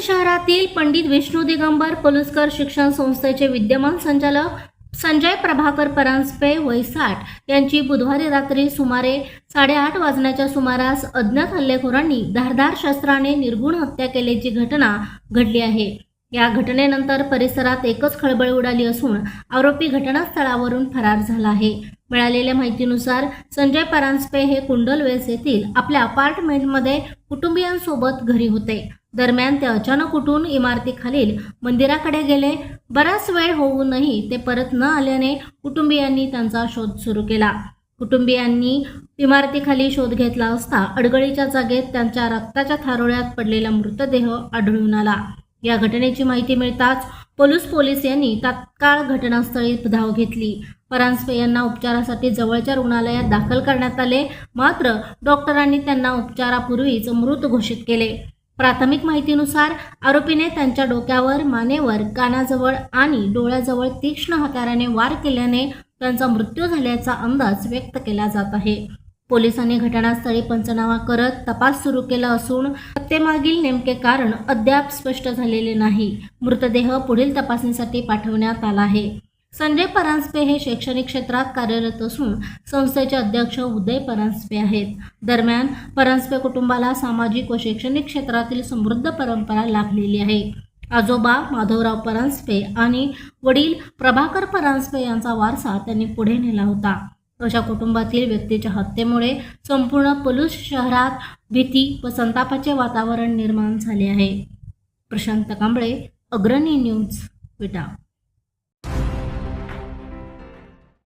शहरातील पंडित विष्णू दिगंबर पलुसकर शिक्षण संस्थेचे विद्यमान संचालक संजय प्रभाकर परांजपे वय 60 यांची बुधवारी रात्री सुमारे 8:30 वाजण्याच्या सुमारास अज्ञात हल्लेखोरांनी धारदार शस्त्राने निर्घृण हत्या केल्याची घटना घडली आहे। या घटनेनंतर परिसरात एकच खळबळ उडाली असून आरोपी घटनास्थळावरून फरार झाला आहे। मिळालेल्या माहितीनुसार संजय परांजपे हे कुंडलवेस येथील आपल्या अपार्टमेंटमध्ये कुटुंबियांसोबत घरी होते। दरम्यान ते अचानक उठून इमारतीखालील मंदिराकडे गेले। बराच वेळ होऊनही ते परत न आल्याने कुटुंबियांनी त्यांचा शोध सुरू केला। कुटुंबियांनी इमारतीखाली शोध घेतला असता अडगळीच्या जागेत त्यांच्या रक्ताच्या थारोळ्यात पडलेला मृतदेह आढळून आला। या घटनेची माहिती मिळताच पोलीस यांनी तात्काळ घटनास्थळी धाव घेतली। परांजपे यांना उपचारासाठी जवळच्या रुग्णालयात दाखल करण्यात आले, मात्र डॉक्टरांनी त्यांना उपचारापूर्वीच मृत घोषित केले। प्राथमिक माहितीनुसार आरोपीने त्यांच्या डोक्यावर, मानेवर, कानाजवळ आणि डोळ्याजवळ तीक्ष्ण हत्याराने वार केल्याने त्यांचा मृत्यू झाल्याचा अंदाज व्यक्त केला जात आहे। पोलिसांनी घटनास्थळी पंचनामा करत तपास सुरू केला असून हत्येमागील नेमके कारण अद्याप स्पष्ट झालेले नाही। मृतदेह पुढील तपासणीसाठी पाठवण्यात आला आहे। संजय परांजपे हे शैक्षणिक क्षेत्रात कार्यरत असून संस्थेचे अध्यक्ष उदय परांजपे आहेत। दरम्यान परांजपे कुटुंबाला सामाजिक व शैक्षणिक क्षेत्रातील समृद्ध परंपरा लाभलेली आहे। आजोबा माधवराव परांजपे आणि वडील प्रभाकर परांजपे यांचा वारसा त्यांनी पुढे नेला होता। अशा कुटुंबातील व्यक्तीच्या हत्येमुळे संपूर्ण पलूस शहरात भीती व संतापाचे वातावरण निर्माण झाले आहे। प्रशांत कांबळे, अग्रणी न्यूज, विटा।